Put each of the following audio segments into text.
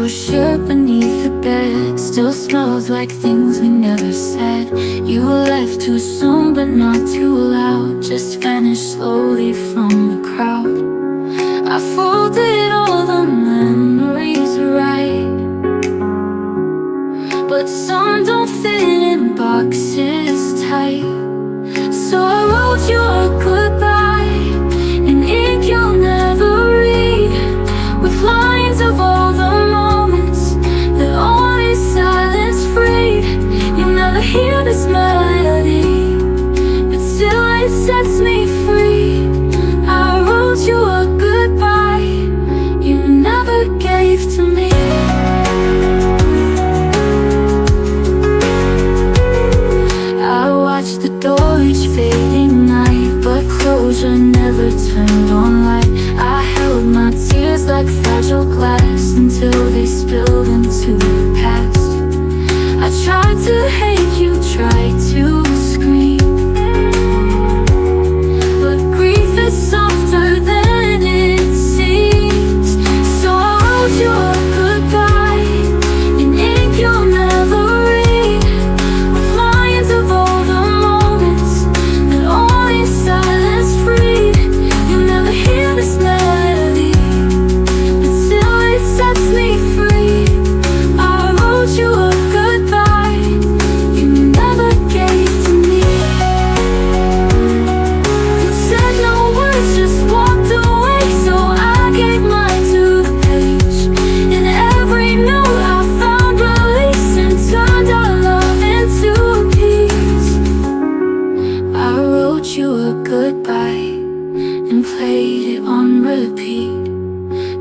shirt beneath the bed still smells like things we never said. You left too soon but not too loud, just vanished slowly from the crowd. I folded all the memories right, but some don't fit in boxes tight. So I wrote you a goodbye in ink you'll never read, with lines of all the moments that only silence freed. You never hear this melody, but still it sets me free. I wrote you a goodbye you never gave to me. I watched the door each fading night, but closure never turned on light. I held my tears like fragile glass until they spilled into the past. I tried to hate you, tried to scream, but grief is softer than it seems. So I wrote you a goodbye in ink you'll never read, with lines of all the moments that only silence freed. You never hear this melody, but still it sets me free. I wrote you a goodbye you never gave to me. You said no words, just walked away, so I gave mine to the page. In every note I found release and turned our love into a peace. I wrote you a goodbye and played it on repeat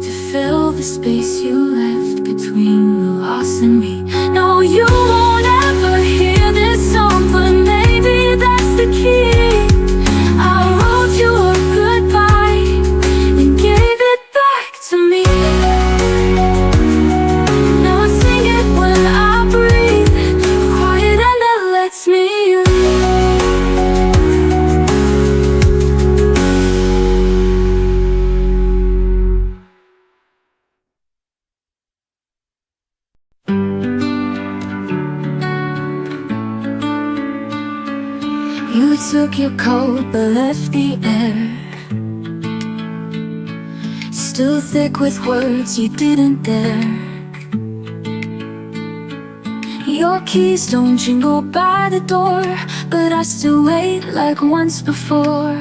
to fill the space you left between the loss and me. No, you won't ever hear this song, but maybe that's the key. I wrote you a goodbye and gave it back to me. Now I sing it when I breathe, quiet and that lets me leave. You took your coat but left the air still thick with words you didn't dare. Your keys don't jingle by the door, but I still wait like once before.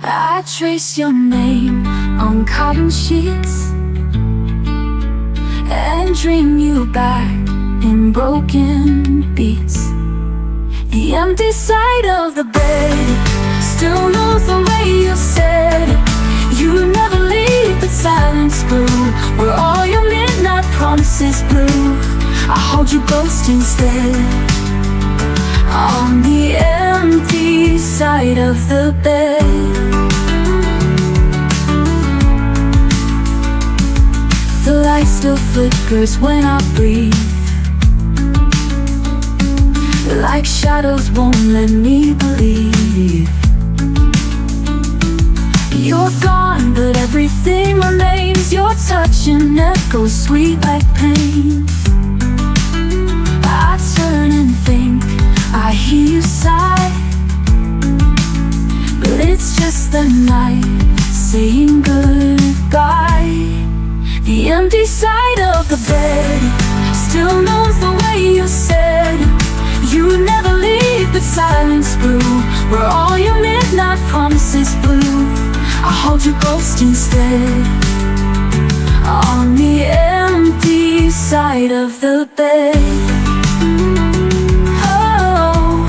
I trace your name on cotton sheets and dream you back in broken beats. The empty side of the bed still knows the way you said it. You never leave, but silence grew where all your midnight promises blew. I hold you ghost instead on the empty side of the bed. The light still flickers when I breathe, like shadows won't let me believe. You're gone, but everything remains. Your touch and echoes sweet like pain. I turn and think I hear you sigh, but it's just the night saying goodbye. The empty side of the bed still knows the way you said it. You never leave, but silence grew where all your midnight promises blew. I hold your ghost instead on the empty side of the bed. Oh,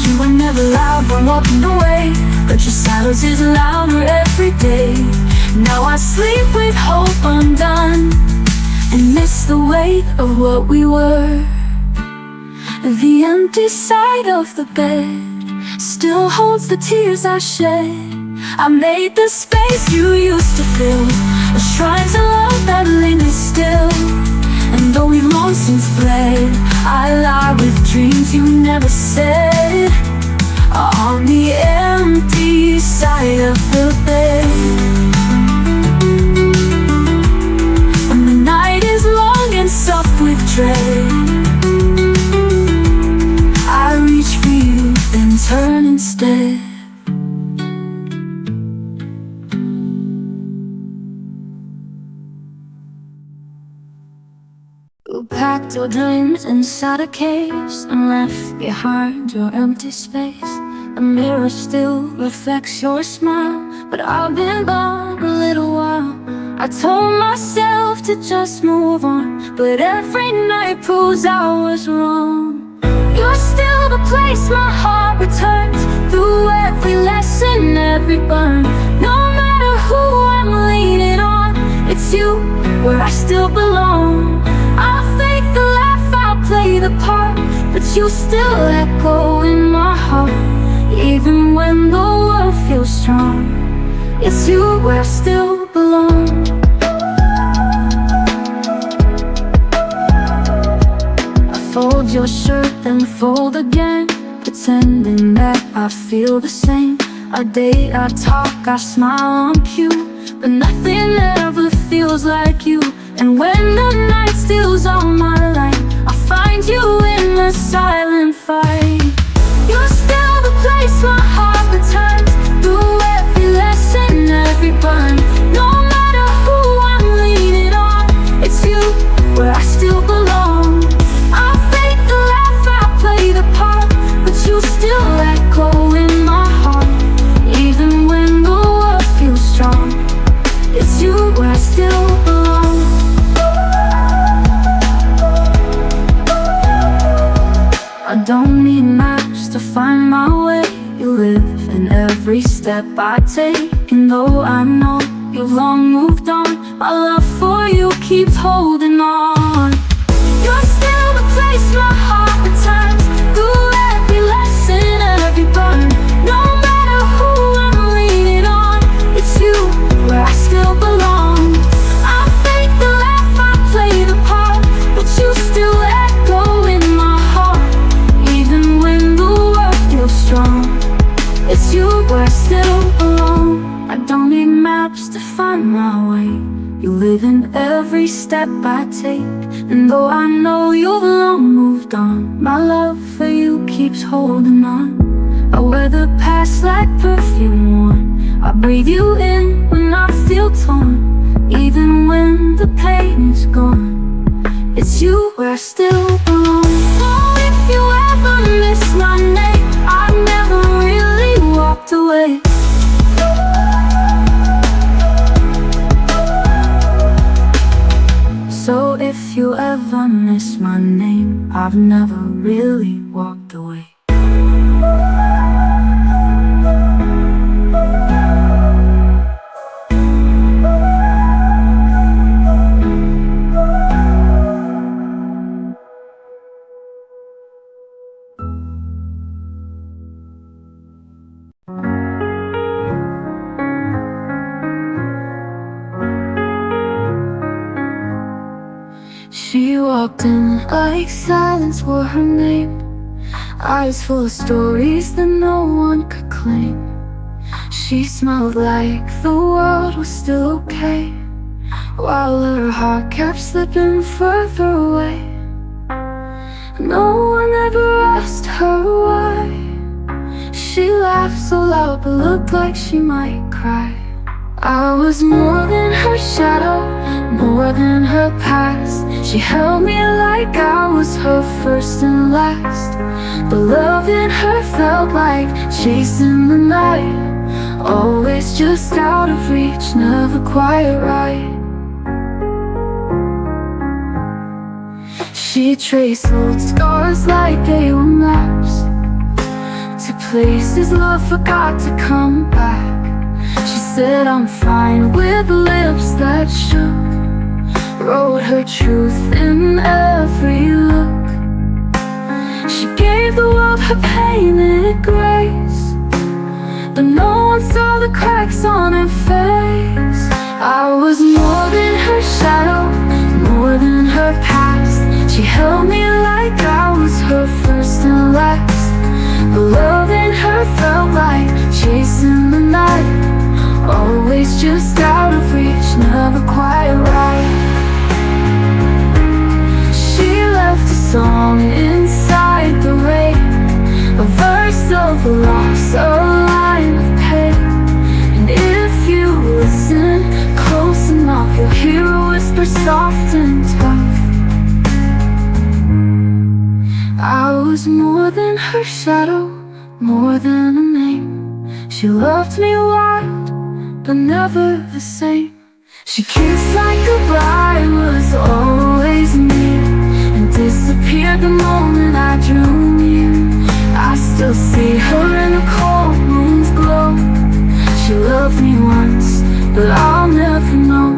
you were never loud when walking away, but your silence is louder every day. Now I sleep with hope undone and miss the weight of what we were. The empty side of the bed still holds the tears I shed. I made the space you used to fill a shrine to love that lingers still. And though we've long since bled, I lie with dreams you never said on the empty side of the bed. instead. You packed your dreams inside a case and left behind your empty space. The mirror still reflects your smile, but I've been gone a little while. I told myself to just move on, but every night proves I was wrong. You're still the place my heart returns, through every lesson, every burn. No matter who I'm leaning on, it's you where I still belong. I'll fake the laugh, I'll play the part, but you still echo in my heart. Even when the world feels strong, it's you where I still belong. I fold your shirt, then fold again, pretending that I feel the same. I date, I talk, I smile on cue, but nothing ever feels like you. And when the night steals all my light, I find you in the silent fight. You're still the place my heart returns, through every lesson, every burn. No matter who I'm leaning on, it's you where I still belong. I'll fake the laugh, I'll play the part, but you still echo in my heart. Even when the world feels strong, it's you where I still belong. I don't need maps to find my way. You live in every step I take, and though I know you've long moved on, my love for you keeps holding on. You're still the place my heart returns, through every lesson, every burn. No matter who I'm leaning on, it's you where I still belong. I'll fake the laugh, I'll play the part, but you still echo in my heart. Even when the world feels strong, it's you where I still belong. I don't need maps to find my way. You live in every step I take, and though I know you've long moved on, my love for you keeps holding on. I wear the past like perfume worn, I breathe you in when I feel torn. Even when the pain is gone, it's you where I still belong. Oh, if you ever miss my name, I've never really walked away. So if you ever miss my name, I've never really walked away. She walked in like silence were her name, eyes full of stories that no one could claim. She smelled like the world was still okay, while her heart kept slipping further away. No one ever asked her why. She laughed so loud but looked like she might cry. I was more than her shadow, more than her past. She held me like I was her first and last. But love in her felt like chasing the night, always just out of reach, never quite right. She traced old scars like they were maps, to places love forgot to come back. She said I'm fine with lips that shook, wrote her truth in every look. She gave the world her painted grace, but no one saw the cracks on her face. I was more than her shadow, more than her past. She held me like I was her first and last. The love in her felt like chasing the night, always just out of reach, never quite right. She left a song inside the rain, a verse of a loss, a line of pain. And if you listen close enough, you'll hear a whisper soft and tough. I was more than her shadow, more than a name. She loved me wild, but never the same. She kissed like goodbye was always near, and disappeared the moment I drew near. I still see her in the cold moon's glow. She loved me once, but I'll never know.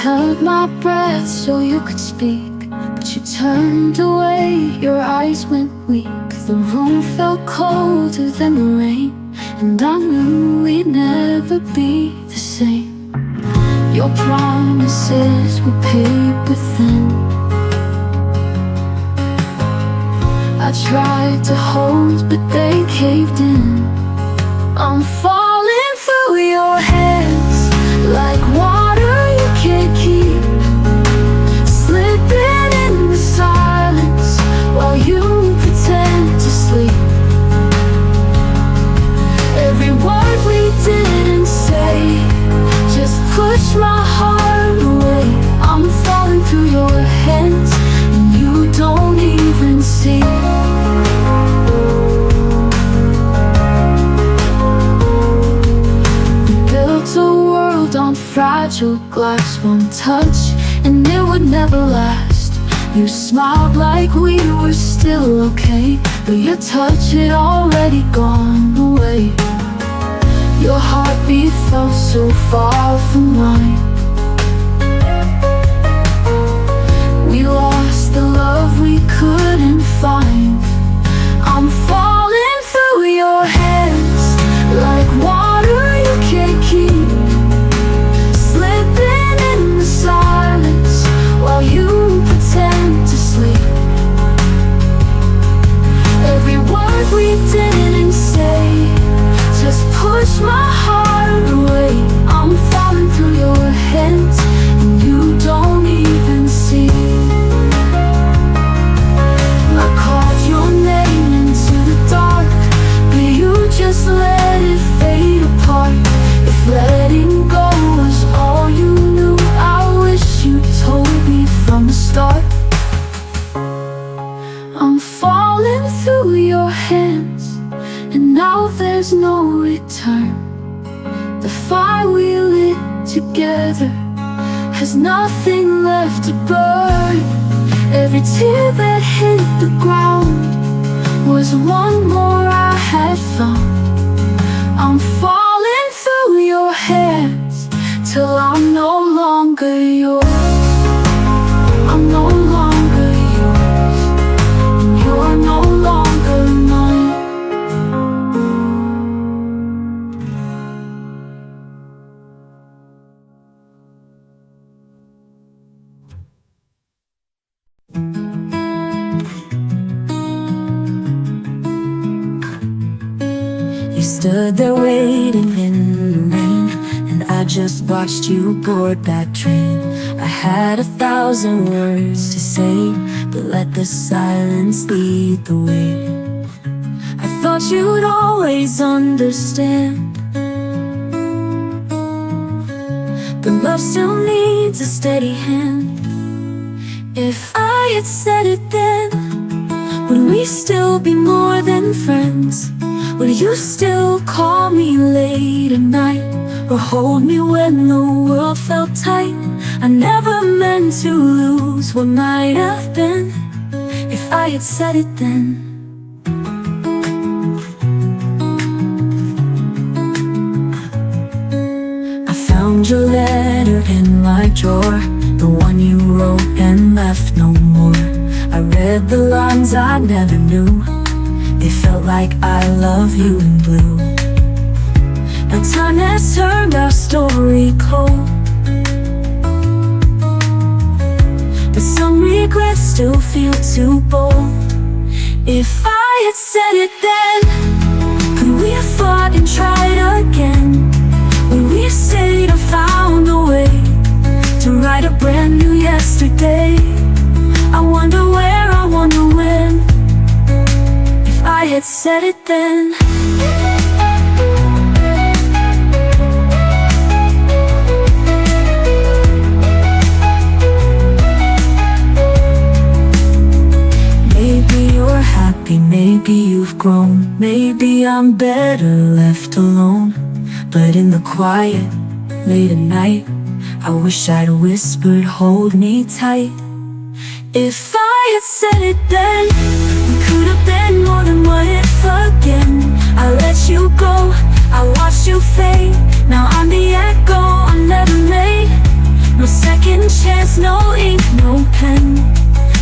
Held my breath so you could speak, but you turned away, your eyes went weak. The room felt colder than the rain, and I knew we'd never be the same. Your promises were paper thin. I tried to hold, but they caved in. I'm falling through your hands like water you can't keep, slipping in the silence while you pretend to sleep. Every word we didn't say just pushed my heart away. I'm falling through your hands, and you don't even see. On fragile glass, one touch and it would never last. You smiled like we were still okay, but your touch had already gone away. Your heartbeat felt so far from mine. We lost the love we couldn't find. I'm falling through your hands like water you can't keep, slipping in the silence while you pretend to sleep. Every word we didn't say just pushed my heart away. I'm falling through your hands, and you don't even see. I called your name into the dark, but you just let it fade apart. If letting go was all you knew, I wish you told me from the start. I'm falling through your hands, and now there's no return. The fire we lit together has nothing left to burn. Every tear that hit the ground was one more I had found. I'm falling through your hands till I'm no longer yours. I'm no longer yours, and you're no longer mine. You stood there waiting in the rain, and I just watched you board that train. I had 1,000 words to say, but let the silence lead the way. I thought you'd always understand, but love still needs a steady hand. If I had said it then, would we still be more than friends? Would you still call me late at night, or hold me when the world felt tight? I never meant to lose what might have been if I had said it then. I found your letter in my drawer, the one you wrote and left no more. I read the lines I never knew, it felt like I love you in blue. Now time has turned our story cold, but some regrets still feel too bold. If I had said it then, could we have fought and tried again? Would we have stayed and found a way to write a brand new yesterday? I wonder where, I wonder when. If I had said it then. Maybe you've grown, maybe I'm better left alone. But in the quiet, late at night, I wish I'd whispered, hold me tight. If I had said it then, we could have been more than what if again. I let you go, I watched you fade. Now I'm the echo I never made. No second chance, no ink, no pen.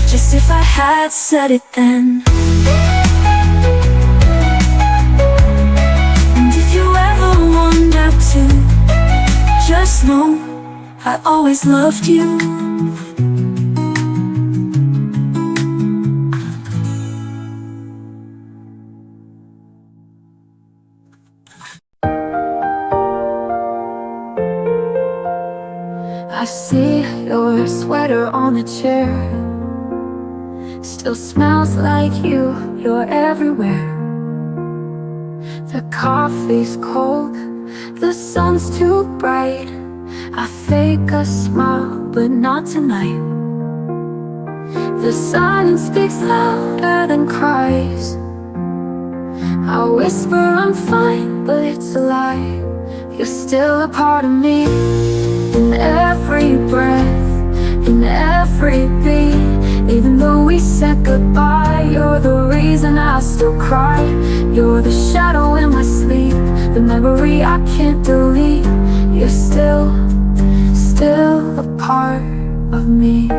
Just if I had said it then. And if you ever wonder to, just know I always loved you. I see your sweater on the chair, still smells like you, you're everywhere. The coffee's cold, the sun's too bright. I fake a smile, but not tonight. The silence speaks louder than cries. I whisper I'm fine, but it's a lie. You're still a part of me, in every breath, in every beat. Even though we said goodbye, you're the reason I still cry. You're the shadow in my sleep, the memory I can't delete. You're still a part of me.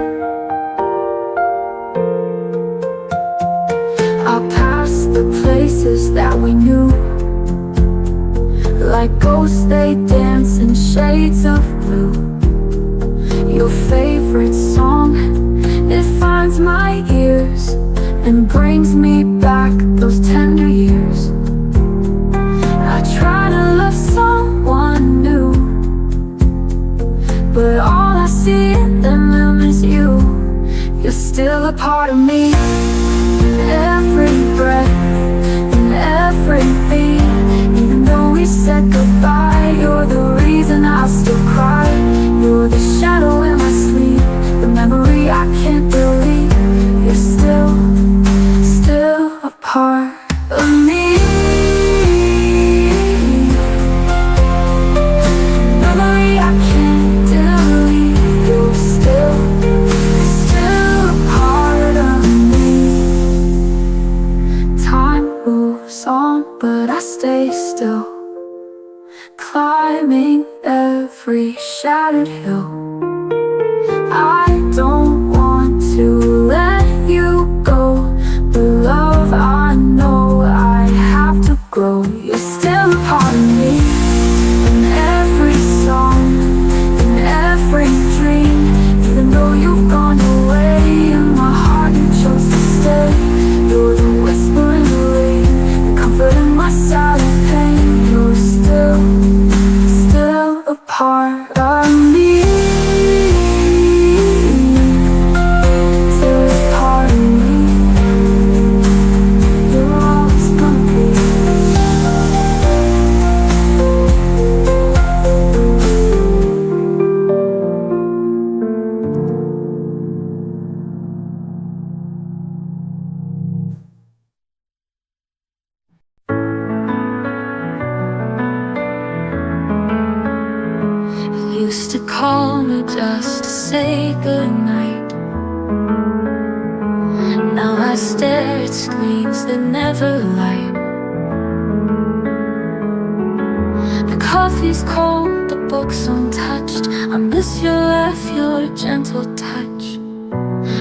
I'll pass the places that we knew, like ghosts they dance in shades of blue. Your favorite song, it finds my ears and brings me back those tender years. I try to love someone new, but all I see in them is you. You're still a part of me, in every breath, in every beat. Even though we said goodbye, you're the reason I still cry. You're the shadow in my sleep, the memory I can't delete. You're still a part of me. Memory I can't delete. You're still a part of me. Time moves on, but I stay still, climbing every shattered hill. I don't want to call me just to say goodnight. Now I stare at screens that never light. The coffee's cold, the book's untouched. I miss your laugh, your gentle touch.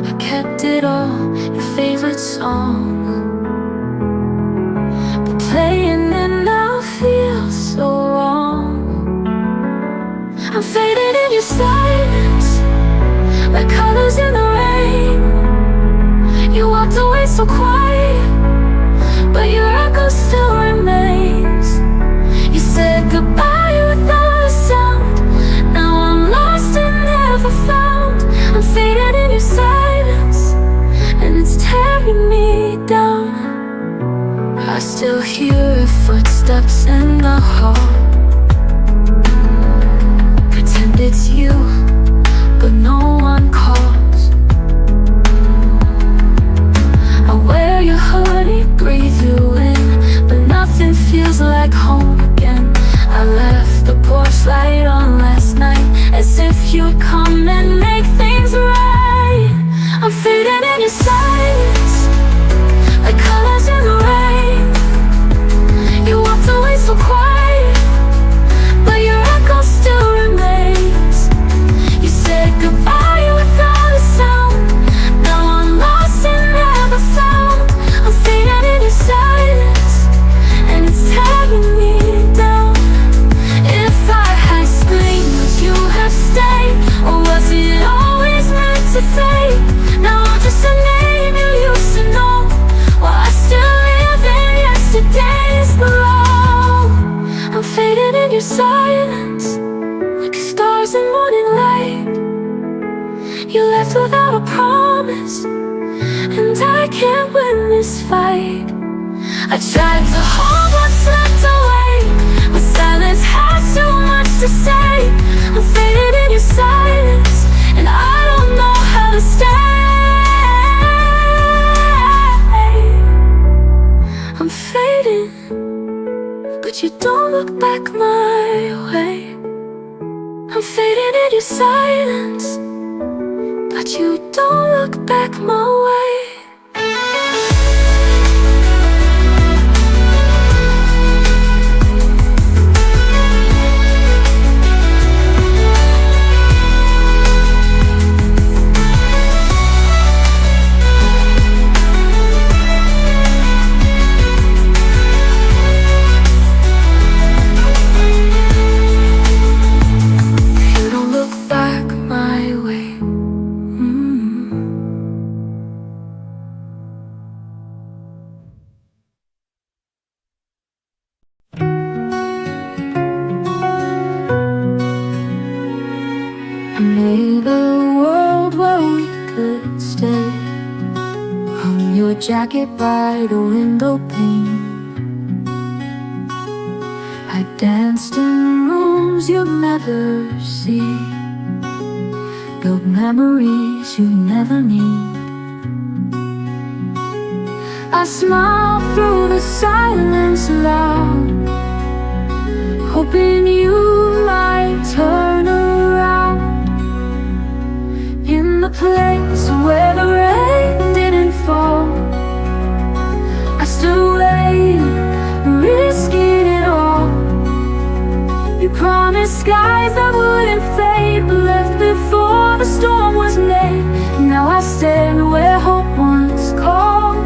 I kept it all, your favorite song, but playing it now feels so wrong. I'm fading in your silence, like colors in the rain. You walked away so quiet, but your echo still remains. You said goodbye without a sound. Now I'm lost and never found. I'm fading in your silence, and it's tearing me down. I still hear footsteps in the hall. Pretend it's you, but no one calls. I wear your hoodie, breathe you in, but nothing feels like home again. I left the porch light on last night, as if you'd come and make things right. I'm fading in your silence, like colors in the rain. You walked away so quiet, but your echo still remains. You said goodbye without a sound. Now I'm lost and never found. I'm fading in your silence, and it's tearing me down. If I had screamed, would you have stayed? Or was it always meant to fade? Now I'm just a name you used to know, while I still live in yesterday's glow. I'm fading in your silence, like stars in morning light. You left without a promise, and I can't win this fight. I tried to hold what's slipped away, but silence has too much to say. I'm faded in your silence, and I don't know how to stay. I'm fading, but you don't look back my way. I'm fading in your silence, but you don't look back my way. You don't look back my way. I made a world where we could stay. Hung your jacket by the window pane. I danced in rooms you'd never see, built memories you never need. I smiled through the silence loud, hoping you might turn around. In the place where the rain didn't fall, I stood waiting, risking it all. You promised skies that wouldn't fade, but left before the storm was made. Now I stand where hope once called,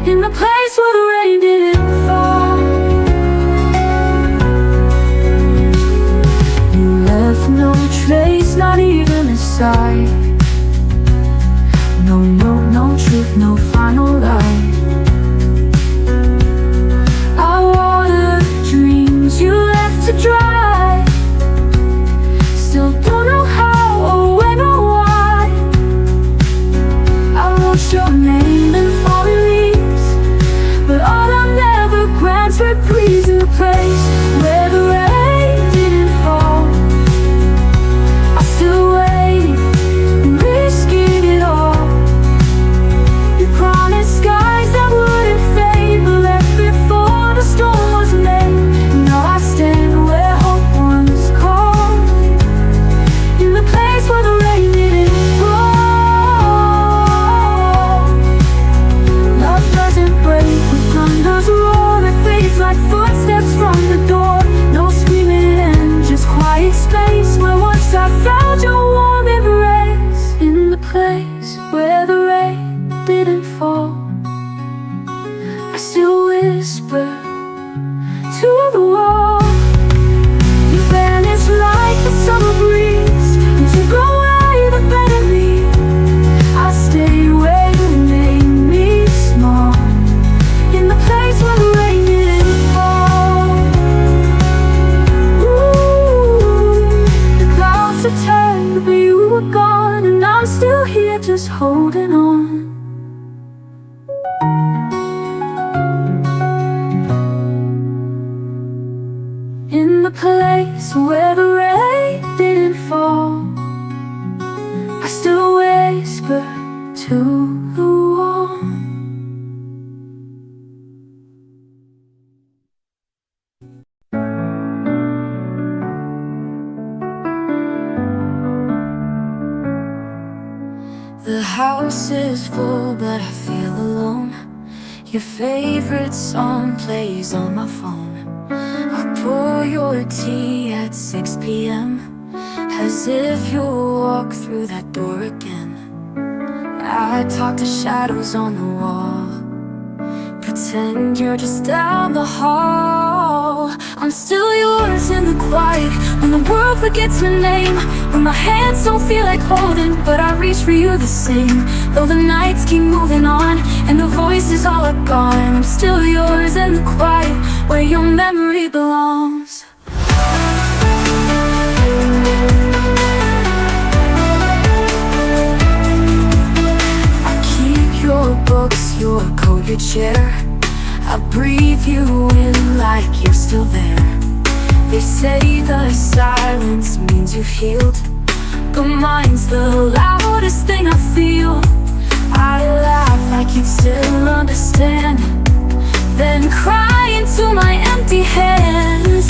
in the place where the rain didn't fall. You left no trace, not even a sigh. No truth, no final lie. I watered dreams you left to dry. Still don't know how or when or why. I wrote your name in falling leaves, but autumn never grants reprise. In the place where the rain didn't fall, I still waiting, risking it all. You promised skies I'm still here just holding on. In the place where the rain didn't fall, I still whisper to the wall. The house is full, but I feel alone. Your favorite song plays on my phone. I pour your tea at 6 p.m. as if you'll walk through that door again. I talk to shadows on the wall, pretend you're just down the hall. I'm still yours in the quiet, when the world forgets your name, when my hands don't feel like holding, but I reach for you the same. Though the nights keep moving on, and the voices all are gone, I'm still yours in the quiet, where your memory belongs. I keep your books, your coat, your chair. I breathe you in like you're still there. They say the silence means you've healed, but mine's the loudest thing I feel. I laugh like you still understand, then cry into my empty hands.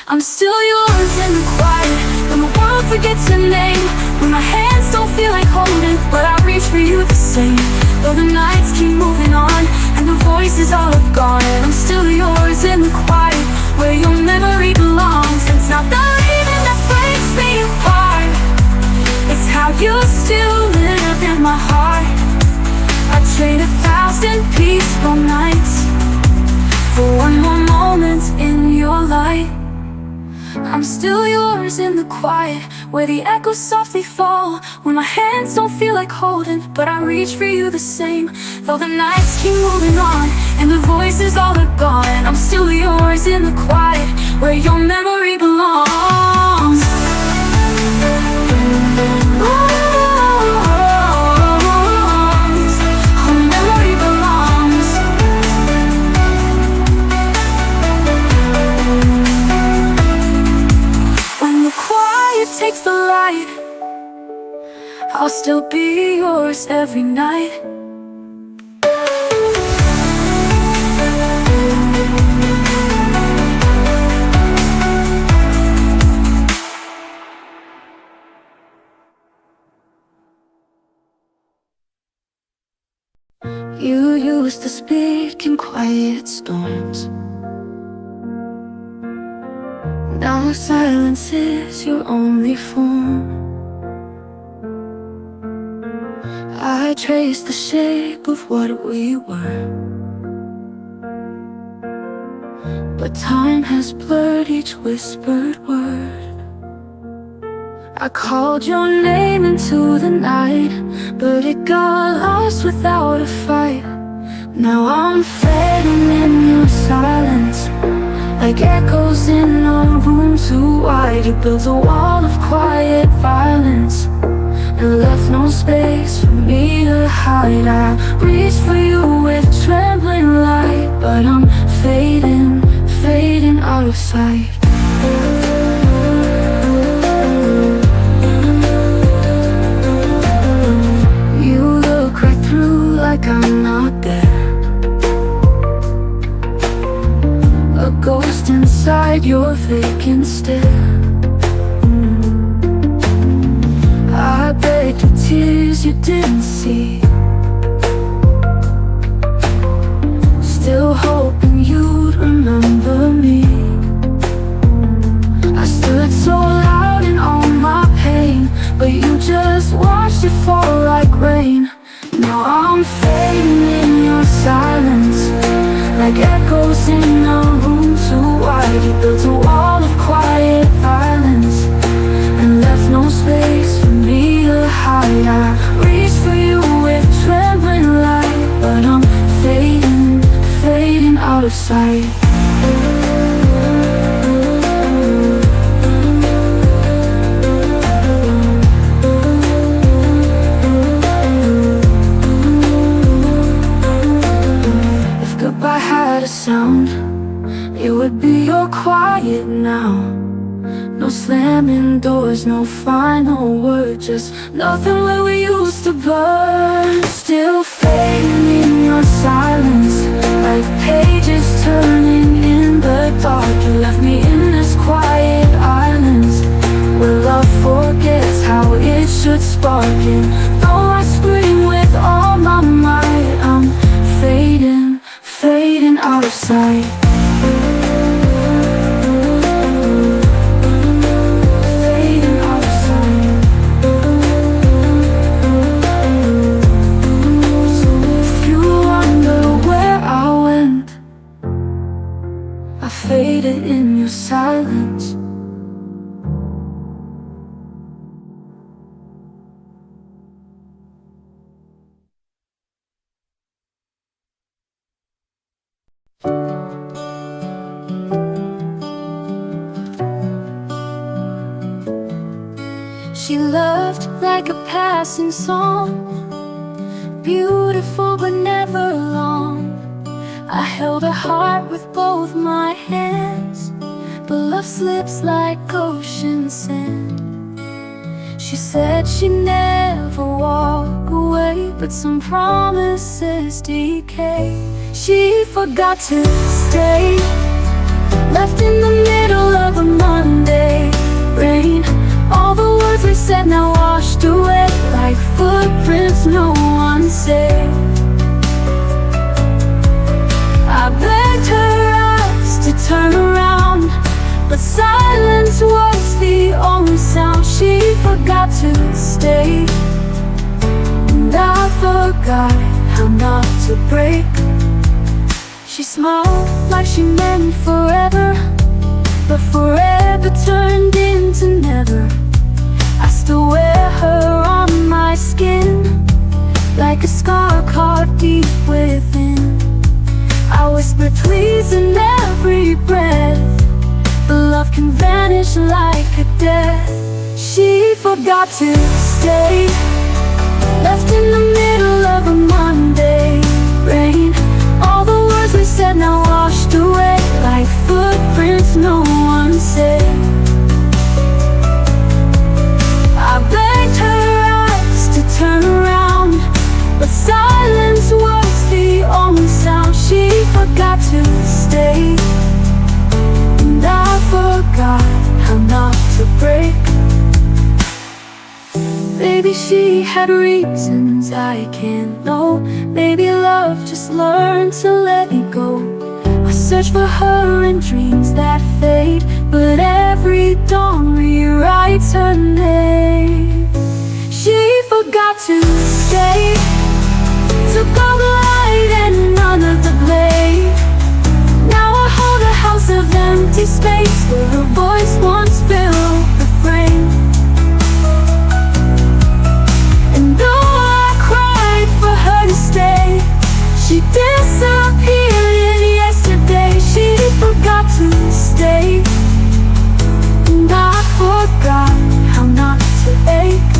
I'm still yours in the quiet, when the world forgets your name, when my hands don't feel like holding, but I reach for you the same. Though the nights keep moving on, and the voices all are gone, I'm still yours in the quiet, where your memory belongs. It's not the leaving that breaks me apart, it's how you still live in my heart. I trade 1,000 peaceful nights for one more moment in your light. I'm still yours in the quiet, where the echoes softly fall, when my hands don't feel like holding, but I reach for you the same. Though the nights keep moving on, and the voices all are gone, I'm still yours in the quiet, where your memory belongs. Takes the light, I'll still be yours every night. You used to speak in quiet storms, now silence is your only form. I trace the shape of what we were, but time has blurred each whispered word. I called your name into the night, but it got lost without a fight. Now I'm fading in your silence, like echoes in a room too wide. You built a wall of quiet violence and left no space for me to hide. I reach for you with trembling light, but I'm fading, fading out of sight. You look right through like I'm not there, a ghost inside your vacant stare. I begged with tears you didn't see, still hoping you'd remember me. I stood so loud in all my pain, but you just watched it fall like rain. Now I'm fading in your silence, like echoes in a room too wide. You built a wall of quiet violence and left no space for me to hide. I reach for you with trembling light, but I'm fading, fading out of sight. sound, it would be all quiet now. No slamming doors, no final word, just nothing where we used to burn. Still fading in your silence, like pages turning in the dark. You left me in this quiet island, where love forgets how it should spark. And though I scream with all my might, I'm fading, fading out of sight. Fading out of sight. So if you wonder where I went, I faded in your silence. She loved like a passing song, beautiful but never long. I held her heart with both my hands, but love slips like ocean sand. She said she'd never walk away, but some promises decay. She forgot to stay, left in the middle of a Monday rain. All the words we said now washed away like footprints no one saved. I begged her eyes to turn around, but silence was the only sound. She forgot to stay, and I forgot how not to break. She smiled like she meant forever, but forever turned into never. I still wear her on my skin, like a scar carved deep within. I whisper please in every breath, but love can vanish like a death. She forgot to stay, left in the middle of a Monday rain. All the words we said now washed away like footprints no one said. I begged her eyes to turn around, but silence was the only sound. She forgot to stay, and I forgot how not to break. Maybe she had reasons I can't know. Maybe love just learned to let me go. I search for her in dreams that fade, but every dawn rewrites her name. She forgot to stay, took all the light and none of the blame. Now I hold a house of empty space where her voice once filled the frame. And though I cried for her to stay, she disappeared in yesterday. She forgot to stay, and I forgot how not to ache.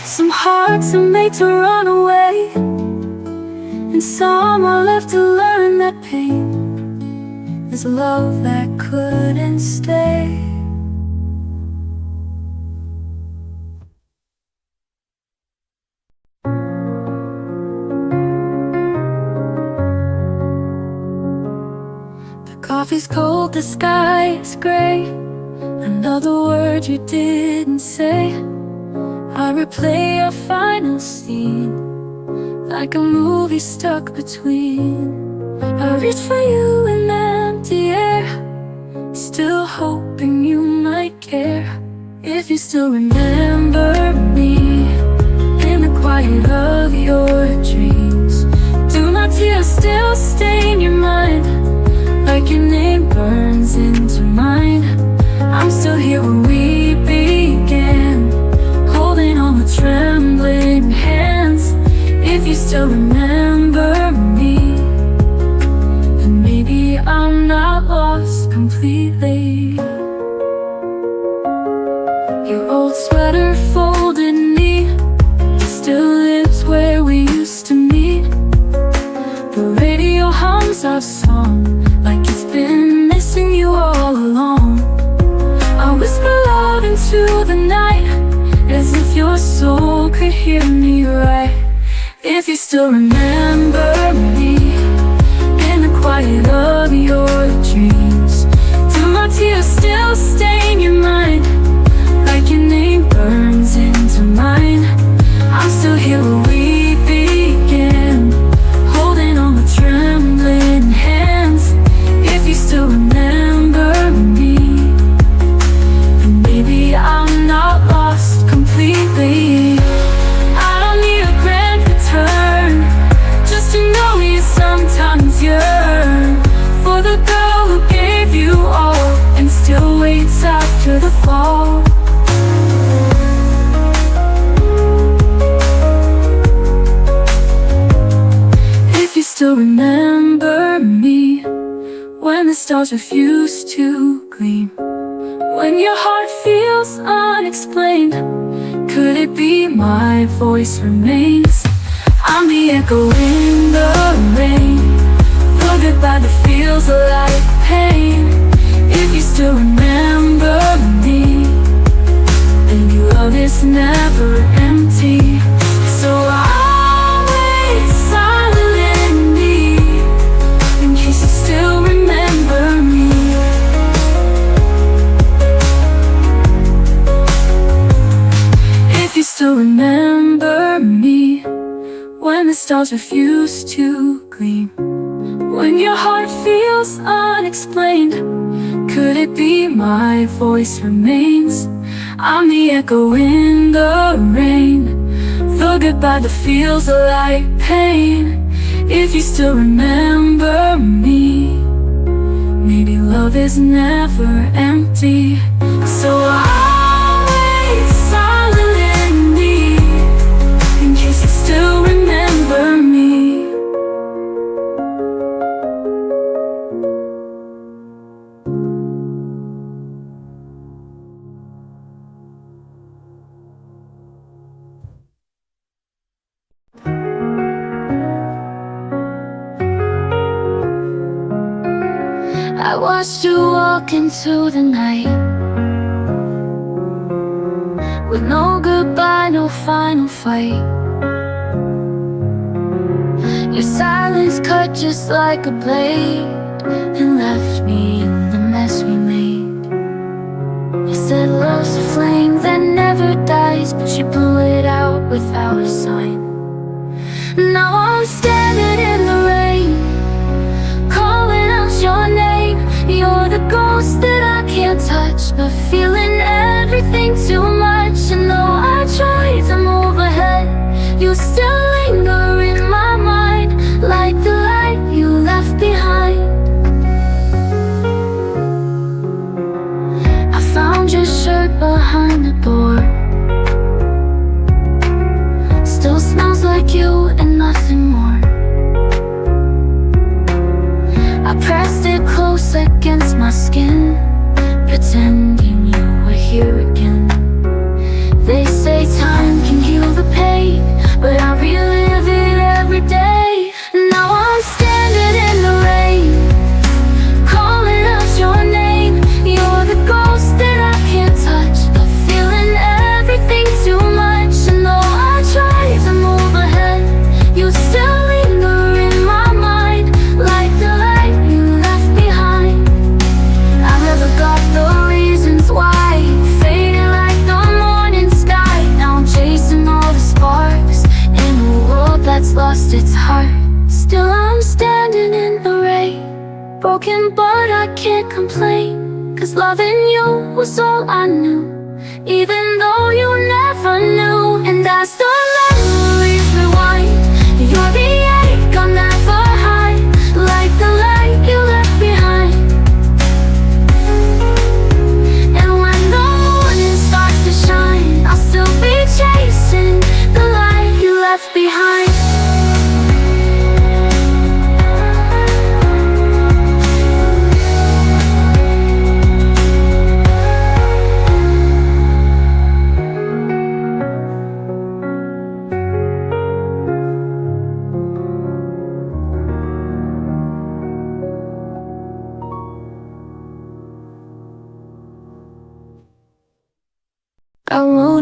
Some hearts are made to run away, and some are left to learn that pain is love that couldn't stay. The coffee's cold, the sky is gray. Another word you didn't say. I replay our final scene, like a movie stuck between. I reach for you in empty air, still hoping you might care. If you still remember me in the quiet of your dreams, do my tears still stain your mind, like your name burns into mine? I'm still here where we began, holding on with trembling hands. If you still remember me, then maybe I'm not lost completely. Your old sweater folded neat still lives where we used to meet. The radio hums our love song, like it's been missing you all along. I whisper love into the night, as if your soul could hear me right. If you still remember me in the quiet of your dreams, do my tears still stain your mind, like your name burns into mine? I'm still here where we began, holding on with trembling hands. If you still remember me, then maybe I'm not lost completely. I don't need a grand return, just to know you sometimes yearn for the girl who gave you all and still waits after the fall. If you still remember me when the stars refuse to gleam, when your heart feels unexplained, could it be my voice remains? I'm the echo in the rain, the goodbye that feels like pain. If you still remember me, then your love is never empty. So I'll wait silently, in case you still remember me. If you still remember me when the stars refuse to gleam, when your heart feels unexplained, could it be my voice remains? I'm the echo in the rain, the goodbye that feels like pain. If you still remember me, maybe love is never empty. So I'll wait silently, in case you still remember me. I watched you walk into the night, with no goodbye, no final fight. Your silence cut just like a blade, and left me in the mess we made. You said love's a flame that never dies, but you blew it out without a sign. Now I'm standing in the rain, calling out your name. You're the ghost that I can't touch, but feeling everything too much. And though I try to move ahead, you still linger in my mind, like the light you left behind. I found your shirt behind the door, still smells like you and nothing more. I pressed it close against my skin, pretending you were here again. They say time can heal the pain, but I relive it every day. Now I'm standing in the rain, calling out your name. You're the ghost that I can't touch, but feeling everything too much. And though I try to move ahead, you still linger in my mind, like the light you left behind. I never got the reasons why, faded like the morning sky. Now I'm chasing all the sparks in a world that's lost its heart. Still I'm standing in the rain, broken but I can't complain, 'cause loving you was all I knew, even though you never knew. And as the memories rewind, you're the ache I'll never hide, like the light you left behind. And when the morning starts to shine, I'll still be chasing the light you left behind.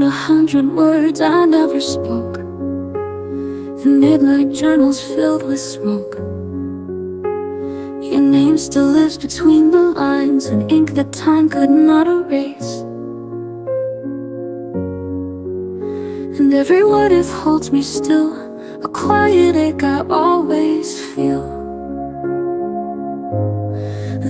100 words I never spoke. The midnight journals filled with smoke. Your name still lives between the lines, an ink that time could not erase. And every what if holds me still, a quiet ache I always feel.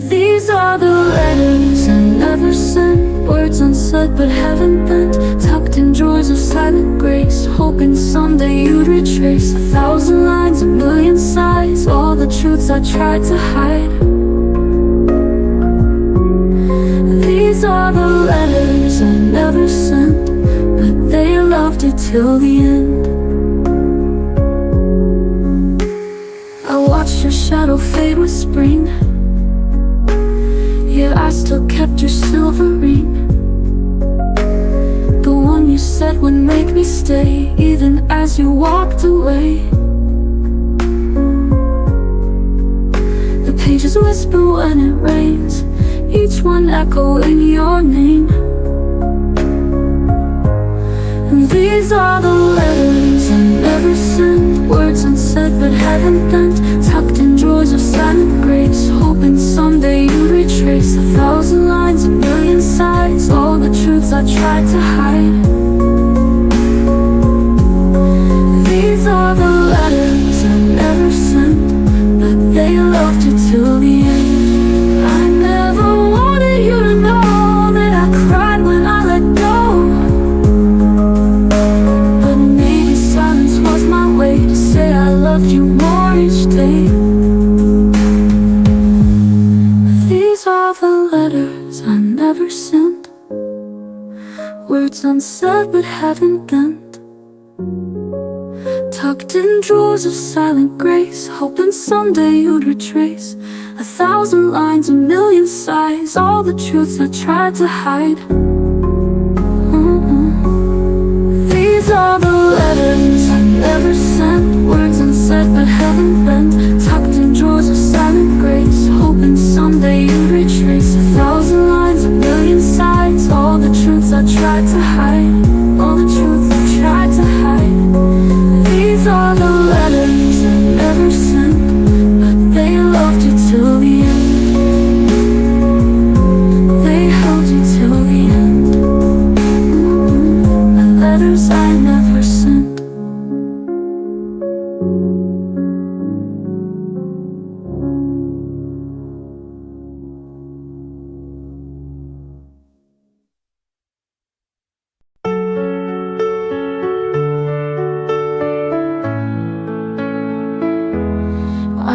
These are the letters I never sent, words unsaid but haven't bent, tucked in drawers of silent grace, hoping someday you'd retrace 1,000 lines, 1,000,000 sighs, all the truths I tried to hide. These are the letters I never sent, but they loved you till the end. I watched your shadow fade with spring, yet I still kept your silver ring, the one you said would make me stay, even as you walked away. The pages whisper when it rains, each one echoing your name. And these are the letters I never sent, words unsaid but haven't bent, tucked in drawers of silent grace, hoping someday you'd retrace 1,000 lines, 1,000,000 sighs, all the truths I tried to hide. These are the letters I never sent, but they loved you till the end. I never wanted you to know that I cried when I let go, but maybe silence was my way to say I loved you more each day. These are the letters I never sent, words unsaid but haven't bent, tucked in drawers of silent grace, hoping someday you'd retrace 1,000 lines, 1,000,000 sighs, all the truths I tried to hide. These are the letters I never sent, words unsaid but haven't bent, tucked in drawers of silent grace, hoping someday you'd retrace 1,000 lines, 1,000,000 sighs, all the truths I tried to hide, all the truths I tried to hide. These are the letters I never sent, but they loved you till the end. They held you till the end. The letters I never sent.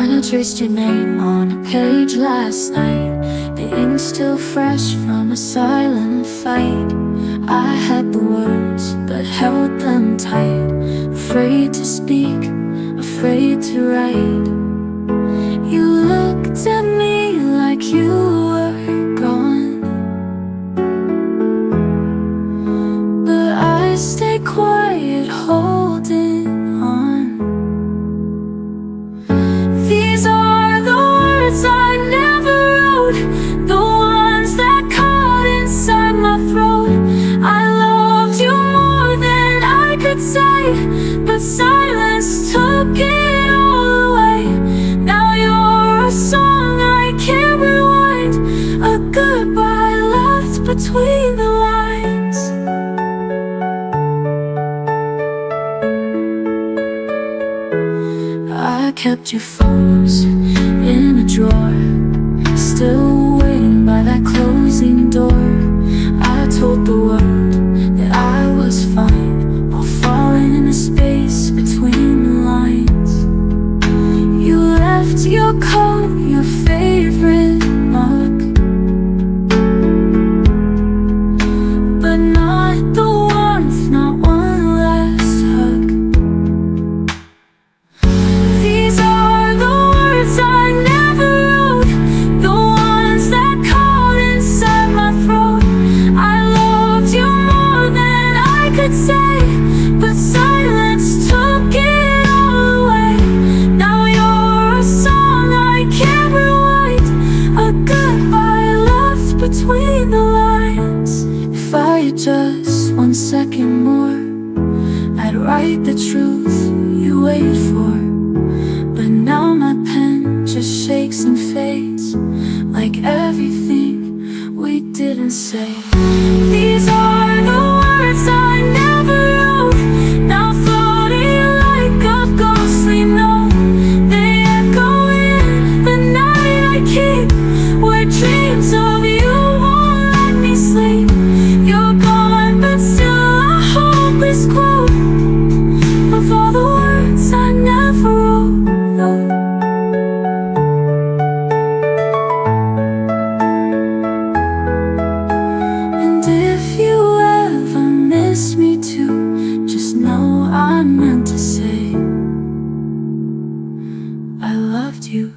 When I traced your name on a page last night, the ink still fresh from a silent fight. I had the words but held them tight, afraid to speak, afraid to write. You looked at me like you were gone, but I stayed quiet, holding on. These are the words I never wrote, the ones that caught inside my throat. I loved you more than I could say, but silence took it all away. Now you're a song I can't rewind, a goodbye left between the lines. I kept your photos in a drawer, still waiting by that closing door. I told the world that I was fine, while falling into space between the lines. You left your coat, your favorite mug, but not the warmth, not one last hug. These are the words I never wrote, the ones that caught inside my throat. I loved you more than I could say, but silence took it all away. Now you're a song I write the truth you wait for. But now my pen just shakes and fades, like everything we didn't say. These are the words I never wrote, now floating like a ghostly note. They echo in the night I keep, where dreams of you won't let me sleep. You're gone, but still I hope this quote of all the words I never wrote. And if you ever miss me too, just know I meant to say I loved you.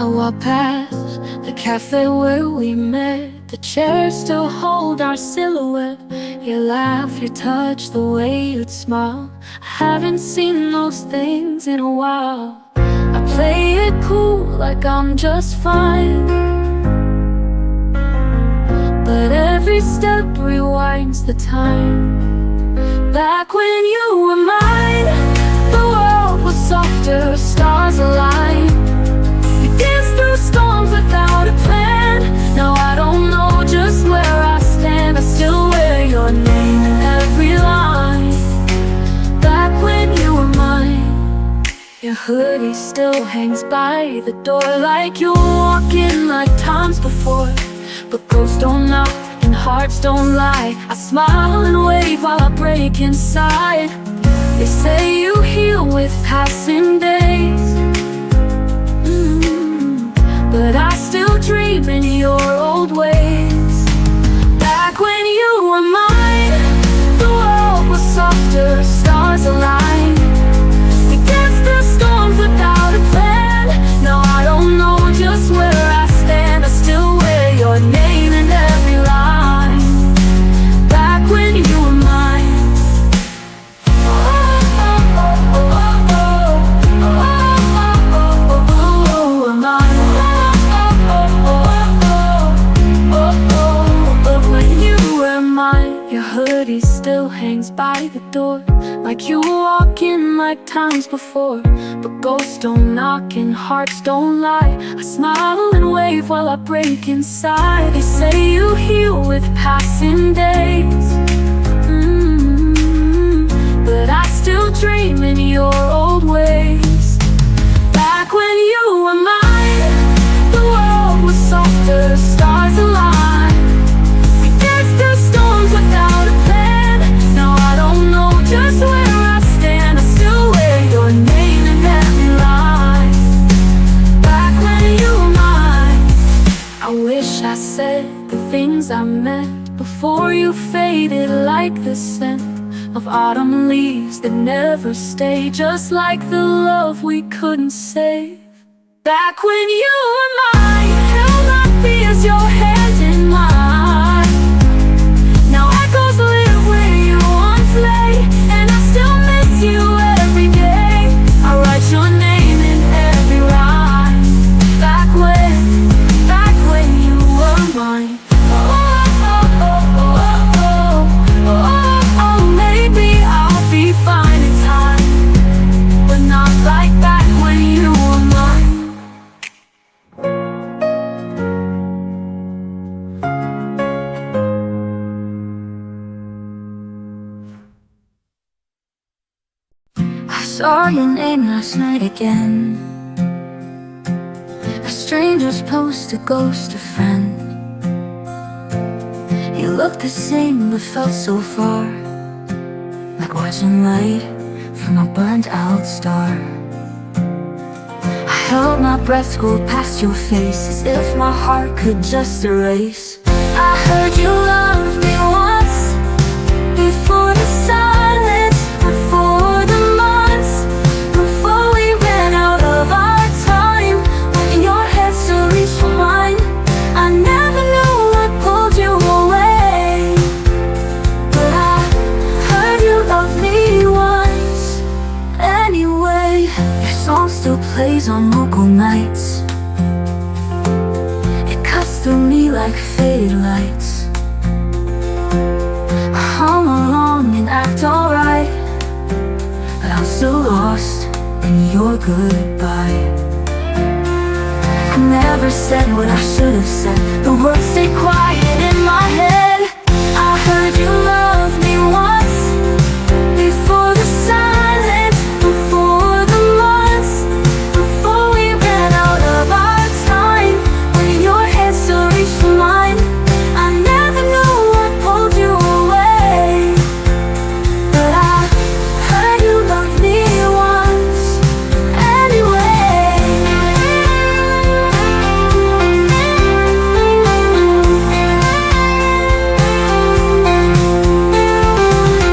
I walk past the cafe where we met. The chairs still hold our silhouette. Your laugh, your touch, the way you'd smile. I haven't seen those things in a while. I play it cool like I'm just fine, but every step rewinds the time. Back when you were mine, the world was softer, stars aligned. Dance through storms without a plan. Now I don't know just where I stand. I still wear your name in every line. Back when you were mine, your hoodie still hangs by the door, like you're walking like times before. But ghosts don't knock and hearts don't lie. I smile and wave while I break inside. They say you heal with passing days, but I still dream in your old ways. Back when you were mine, the world was softer, stars aligned. We danced through storms without a plan. Now I don't know just where I stand. I still wear your name in every line. Back when you were mine. Hoodie still hangs by the door, like you were walking like times before. But ghosts don't knock and hearts don't lie. I smile and wave while I break inside. They say you heal with passing days, but I still dream in your old ways. Back when you were mine, the world was softer, stars aligned. We danced through storms without a plan. Now I don't know just where I stand. I still wear your name in every line. Back when you were mine, I wish I said the things I meant before you faded, like the scent of autumn leaves that never stay, just like the love we couldn't save. Back when you were mine, held my fears, your hand in mine. Now echoes live where you once lay, and I still miss you every day. I write your name in every rhyme. Back when you were mine. Maybe I'll be fine in time, but not like back when you were mine. I saw your name last night again. A stranger's post, a ghost, a friend. You looked the same but felt so far, like watching light from a burnt out star. I held my breath, scrolled past your face, as if my heart could just erase. I heard you loved me once, before the silence, before the months, before we ran out of our time. When your head still reached for mine, I never knew what pulled you away. goodbye. I never said what I should have said. The words stayed quiet in my head. I heard you love me once, before the silence, before the months, before we ran out of our time, when your head still reached for mine. I never knew what pulled you away, but I heard you love me once anyway.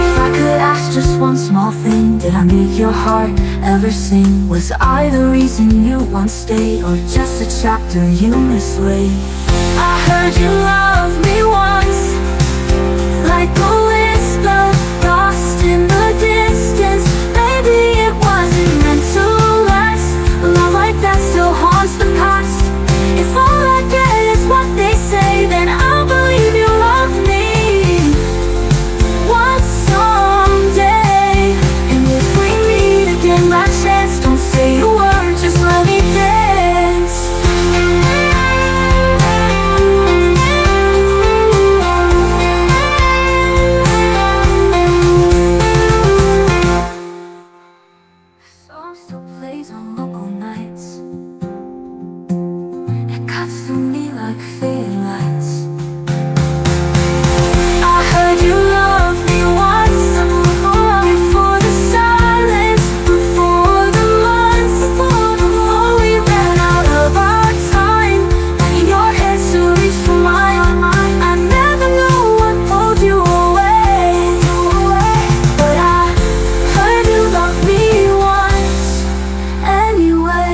If I could ask just one small thing, did I make your heart ever sing? Was I the reason you once stayed, or just a chapter you mislaid? I heard you love me once, like a whisper lost in the distance. Maybe it wasn't meant to last. A love like that still haunts the past. If all I get is what they say, then I'll believe you love me once someday. And if we meet again by chance, don't say a word, just let me dance. Song still plays on local nights. It cuts through me like faded lights. I heard you love me once, before the silence, before the months, before we ran out of our time, when your head still reached for mine. I never knew what pulled you away, but I heard you love me once anyway.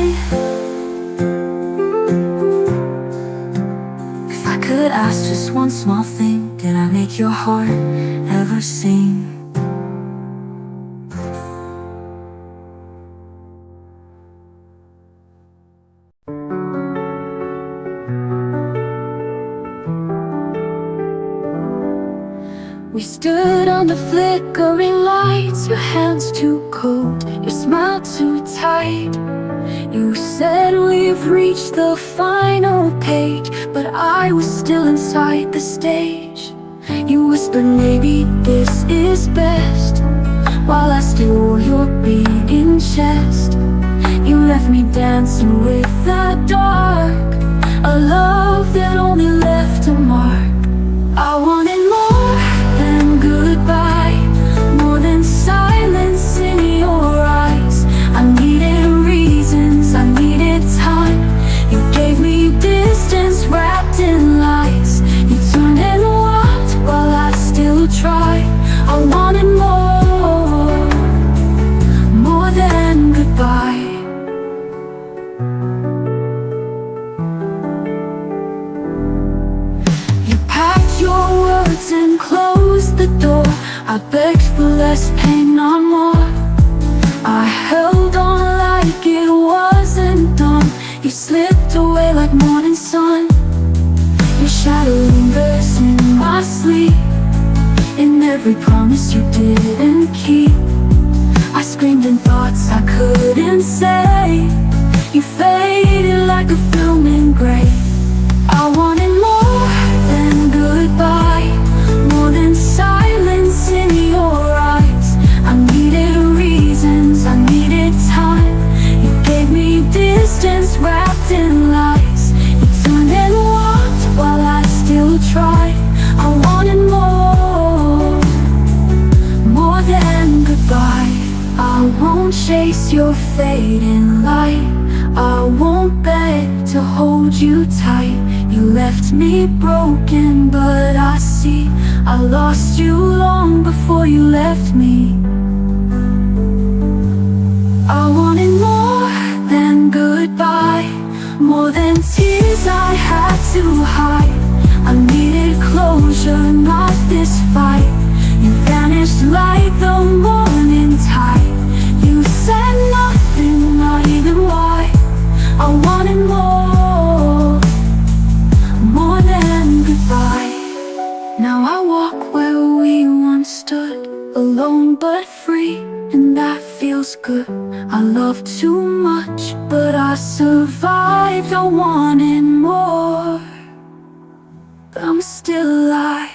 If I could ask just one small thing, did I make your heart ever sing? We stood under flickering lights, your hands too cold, your smile too tight. You said we've reached the final page, but I was still inside the stage. You whispered maybe this is best, while I still wore your beating chest. You left me dancing with the dark, a love that only left a mark. I wanted more than goodbye, more than silence in your eyes. I needed reasons, I needed time. You gave me distance wrapped in lies. You turned and walked while I still tried. I wanted more than goodbye. You packed your words and closed the door. I begged for less pain, not more. I held on like it wasn't done. You slipped away like morning sun. Your shadow lingers in my sleep, in every promise you didn't keep. I screamed in thoughts I couldn't say. You faded like a film in gray. I wanted more than goodbye, more than silence in your eyes. I needed reasons, I needed time. You gave me distance wrapped in lies. You turned and walked while I still tried. I wanted more than goodbye. I won't chase your fading light. I won't beg to hold you tight. You left me broken, but I see I lost you long before you left me. I wanted more than goodbye, more than tears I had to hide. I needed closure, not this fight. You vanished like the morning tide. You said nothing, not even why. I wanted more than goodbye. Now I walk where we once stood, alone but free, and that feels good. I love too much, but I survived. I wanted more, but I'm still alive.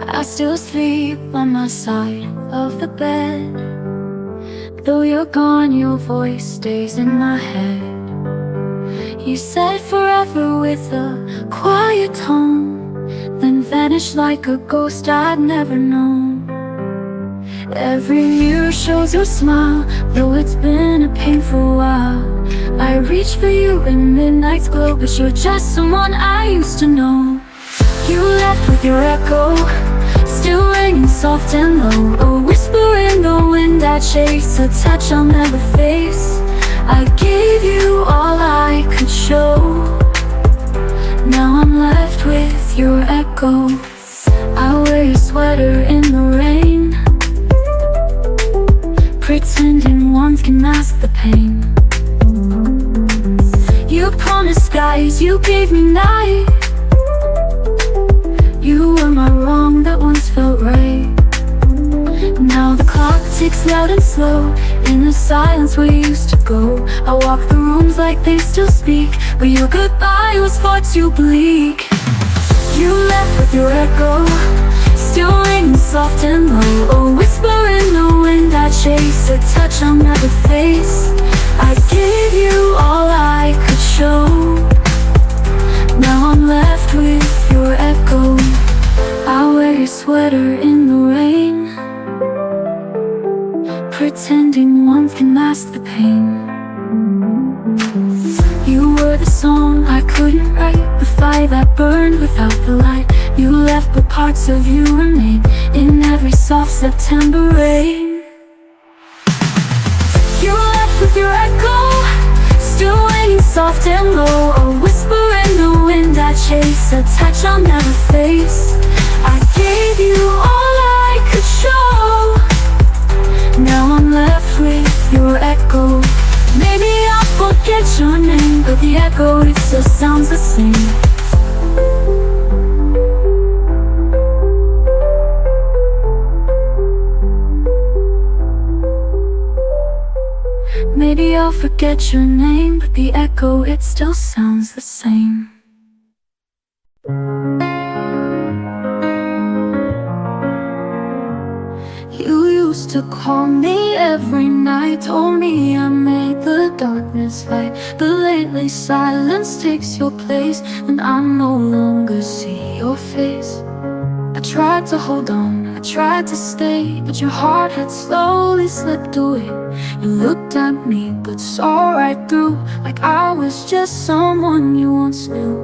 I still sleep on my side of the bed. Though you're gone, your voice stays in my head. You said forever with a quiet tone, then vanished like a ghost I'd never known. Every mirror shows your smile, though it's been a painful while. I reach for you in midnight's glow, but you're just someone I used to know. You left with your echo, still ringing soft and low. A whisper in the wind I chase, a touch I'll never face. I gave you all I could show. Now I'm left with your echo. I wear your sweater in the rain, pretending warmth can mask the pain. You promised skies, you gave me night. You were my wrong that once felt right. Now the clock ticks loud and slow, in the silence we used to go. I walk the rooms like they still speak, but your goodbye was far too bleak. You left with your echo, still ringing soft and low. A whisper in the wind I chase, a touch I'll never face. I gave you all I could show. Now I'm left with your echo. I wear your sweater in the rain, pretending warmth can mask the pain. You were the song I couldn't write, the fire that burned without the light. You left, but parts of you remain in every soft September rain. You left with your echo, still ringing soft and low. A whisper in the wind I chase, a touch I'll never face. I gave you all I could show. Now I'm left with your echo. Maybe I'll forget your name, but the echo, it still sounds the same. Maybe I'll forget your name, but the echo, it still sounds the same. You used to call me every night, told me I made the darkness light. But lately silence takes your place, and I no longer see your face. I tried to hold on, I tried to stay, but your heart had slowly slipped away. You looked at me, but saw right through, like I was just someone you once knew.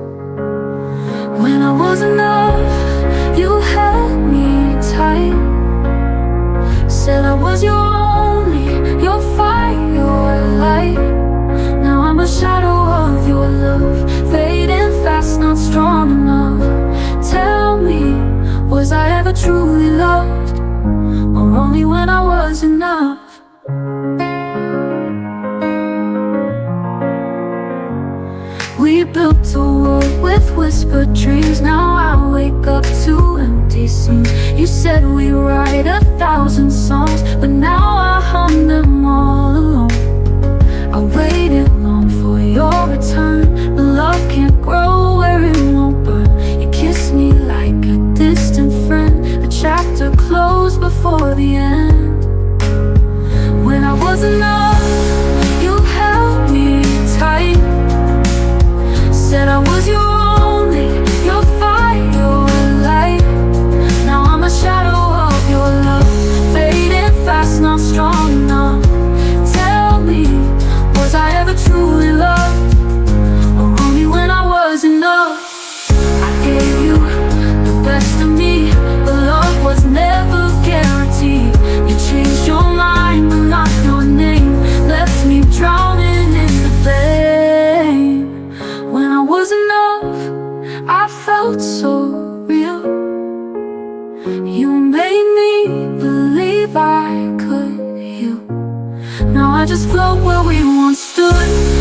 When I was enough, you held me tight, said I was your only, your fire, your light. Now I'm a shadow of your love, fading fast, not strong enough. Tell me, was I ever truly loved, or only when I was enough? We built a world with whispered dreams. Now I wake up to empty scenes. You said we'd write 1,000 songs, but now I hum them all alone. I waited long for your return, but love can't grow where it won't burn. You kissed me like a distant friend, a chapter closed before the end. When I was enough, you held me tight, said I was your only, your fire, your light. Now I'm a shadow of your love, fading fast, not strong enough. Tell me, was I ever truly loved, or only when I was enough? I gave you the best of me, but love was never guaranteed. You changed your mind, but not your name, left me drowning in the blame. When I was enough, I felt so real. You made me believe I could heal. might just float where we once stood.